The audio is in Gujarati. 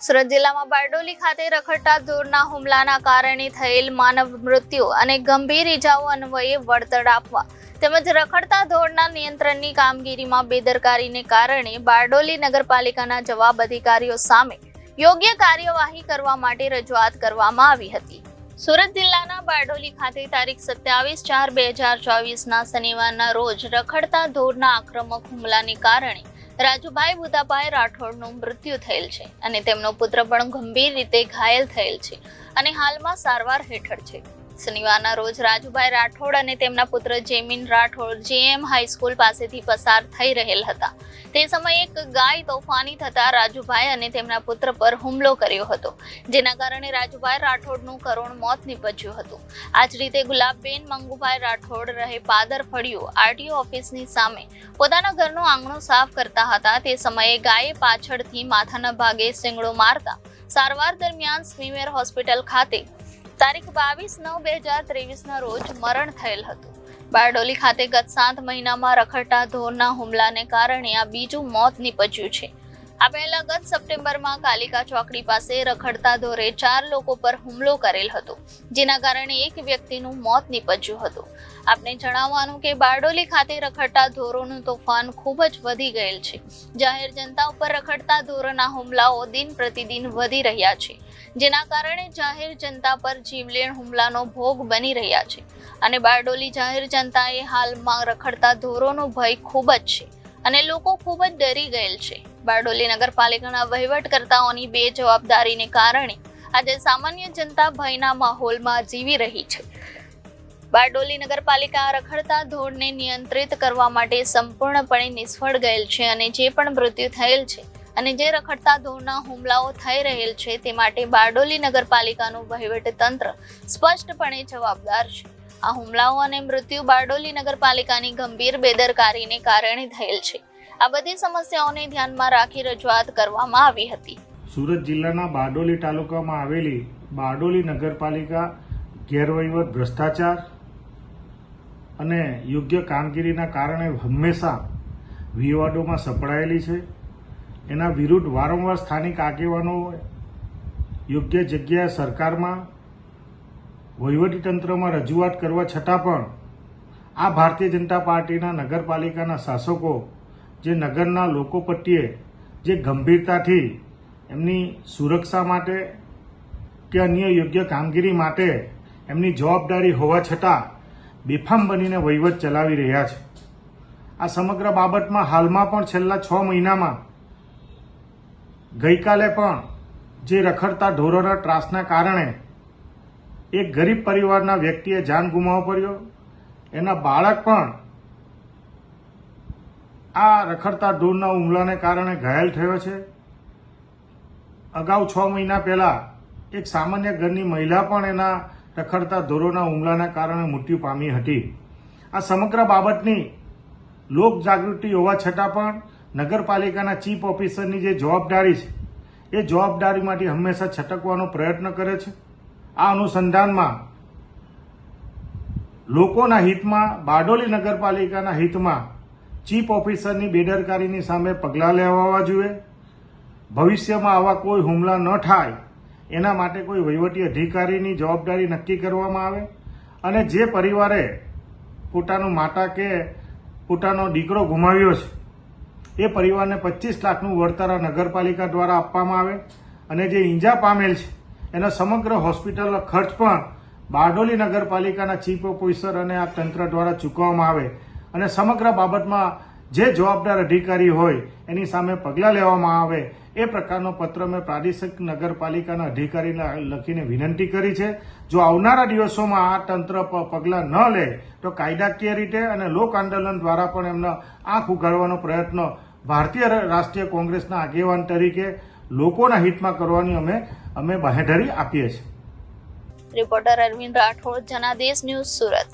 સુરત જિલ્લામાં બારડોલી ખાતે રખડતા ઢોરના હુમલાના કારણે થયેલ માનવ મૃત્યુ અને ગંભીર ઇજાઓ અન્વયે વળતર આપવા તેમજ રખડતા ઢોરના નિયંત્રણની કામગીરીમાં બેદરકારીને કારણે બારડોલી નગરપાલિકાના જવાબ અધિકારીઓ સામે યોગ્ય કાર્યવાહી કરવા માટે રજૂઆત કરવામાં આવી હતી। સુરત જિલ્લાના બારડોલી ખાતે તારીખ 27/4/2024ના શનિવારના રોજ રખડતા ઢોરના આક્રમક હુમલાને કારણે રાજુભાઈ બુધાભાઈ રાઠોડનું મૃત્યુ થયેલ છે અને તેમનો પુત્ર પણ ગંભીર રીતે ઘાયલ થયેલ છે અને હાલમાં સારવાર હેઠળ છે। શનિવારના રોજ રાજુભાઈ રાઠોડ અને તેમના પુત્ર જેમિન રાઠોડ જેએમ હાઈસ્કૂલ પાસેથી પસાર થઈ રહેલ હતા। તે સમયે એક ગાય તોફાની થતા રાજુભાઈ અને તેમના પુત્ર પર હુમલો કર્યો હતો, જેના કારણે રાજુભાઈ રાઠોડનું કરુણ મોત નીપજ્યું હતું। આ જ રીતે ગુલાબબેન મંગુભાઈ રાઠોડ રહે પાદર ફળિયું આરટીઓ ઓફિસની સામે પોતાના ઘરનું આંગણું સાફ કરતા હતા। તે સમયે ગાયે પાછળથી માથાના ભાગે શિંગડો મારતા સારવાર દરમિયાન સ્મીમેર હોસ્પિટલ ખાતે તારીખ 22/9/2023ના રોજ મરણ થયેલ હતું। બારડોલી ખાતે ગત 7 મહિનામાં રખડતા ઢોરના હુમલાને કારણે આ બીજું મોત નીપજ્યું છે। આ પહેલા ગત સપ્ટેમ્બરમાં કાલિકા ચોકડી પાસે રખડતા ઢોરે 4 લોકો પર હુમલો કરેલ હતો, જેના કારણે એક વ્યક્તિનું મોત નીપજ્યું હતું। આપને જણાવવાનું કે બારડોલી ખાતે રખડતા ઢોરોનું તોફાન ખૂબ જ વધી ગયેલ છે। જાહેર જનતા ઉપર રખડતા ઢોરના હુમલાઓ દિન પ્રતિદિન વધી રહ્યા છે, જેના કારણે જાહેર જનતા પર જીવલેણ હુમલાનો ભોગ બની રહ્યા છે અને બારડોલી જાહેર જનતાએ હાલમાં રખડતા ઢોરોનો ભય ખૂબ જ છે અને લોકો ખૂબ જ ડરી ગયેલ છે। બારડોલી નગરપાલિકાના વહીવટકર્તાઓની બેજવાબદારીને કારણે આજે સામાન્ય જનતા ભયના માહોલમાં જીવી રહી છે। બારડોલી નગરપાલિકા રખડતા ઢોરને નિયંત્રિત કરવા માટે સંપૂર્ણપણે નિષ્ફળ ગયેલ છે અને જે પણ મૃત્યુ થયેલ છે અને જે રખડતા ઢોરના હુમલાઓ થઈ રહેલ છે તે માટે બારડોલી નગરપાલિકાનું વહીવટતંત્ર સ્પષ્ટપણે જવાબદાર છે। આ હુમલાઓ અને મૃત્યુ બારડોલી નગરપાલિકાની ગંભીર બેદરકારીને કારણે થયેલ છે। આ બધી સમસ્યાઓને ધ્યાનમાં રાખી રજૂઆત કરવામાં આવી હતી। સુરત જિલ્લાના બારડોલી તાલુકામાં આવેલી બારડોલી નગરપાલિકા ગેરવહીવટ, ભ્રષ્ટાચાર અને યોગ્ય કામગીરીના કારણે હંમેશા વિવાદોમાં સપડાયેલી છે। એના વિરુદ્ધ વારંવાર સ્થાનિક આગેવાનો યોગ્ય જગ્યાએ સરકારમાં વહીવટીતંત્રમાં રજૂઆત કરવા છતાં પણ આ ભારતીય જનતા પાર્ટીના નગરપાલિકાના શાસકો જે નગરના લોકો પ્રત્યે જે ગંભીરતાથી એમની સુરક્ષા માટે કે અન્ય યોગ્ય કામગીરી માટે એમની જવાબદારી હોવા છતાં બેફામ બનીને વહીવટ ચલાવી રહ્યા છે। આ સમગ્ર બાબતમાં હાલમાં પણ છેલ્લા 6 મહિનામાં ગઈકાલે પણ જે રખડતા ઢોરોના ત્રાસના કારણે એક ગરીબ પરિવારના વ્યક્તિએ જાન ગુમાવવો પડ્યો, એના બાળક પણ આ રખડતા ઢોરના હુમલાને કારણે ઘાયલ થયો છે। અગાઉ 6 મહિના પહેલા એક સામાન્ય ઘરની મહિલા પણ એના રખડતા ઢોરોના હુમલાના કારણે મૃત્યુ પામી હતી। આ સમગ્ર બાબતની લોક જાગૃતિ હોવા છતાં પણ નગરપાલિકાના ચીફ ઓફિસરની જે જવાબદારી છે એ જવાબદારીમાંથી હંમેશા છટકવાનો પ્રયત્ન કરે છે। આ અનુસંધાનમાં લોકોના હિતમાં, બારડોલી નગરપાલિકાના હિતમાં ચીફ ઓફિસરની બેદરકારીની સામે પગલાં લેવાવા જોઈએ। ભવિષ્યમાં આવા કોઈ હુમલા ન થાય એના માટે કોઈ વહીવટી અધિકારીની જવાબદારી નક્કી કરવામાં આવે અને જે પરિવારે પોતાનું માતા કે પોતાનો દીકરો ગુમાવ્યો છે એ પરિવારને 25 લાખનું વળતર નગરપાલિકા દ્વારા આપવામાં આવે અને જે ઈજા પામેલ છે એનો સમગ્ર હોસ્પિટલ ખર્ચ પણ બારડોલી નગરપાલિકાના ચીફ ઓફિસર અને આ તંત્ર દ્વારા ચૂકવવામાં આવે અને સમગ્ર બાબતમાં જે જવાબદાર અધિકારી હોય એની સામે પગલાં લેવામાં આવે એ પ્રકારનો પત્ર મેં પ્રાદેશિક નગરપાલિકાના અધિકારીને લખીને વિનંતી કરી છે। જો આવનારા દિવસોમાં આ તંત્ર પગલાં ન લે તો કાયદાકીય રીતે અને લોક આંદોલન દ્વારા પણ એમનો આંખ ઉઘાડવાનો પ્રયત્ન ભારતીય રાષ્ટ્રીય કોંગ્રેસના આગેવાન તરીકે લોકોના હિતમાં કરવાની અમે બાંહેધરી આપીએ છીએ। Reporter Arvind Rathod, Janadesh news, Surat.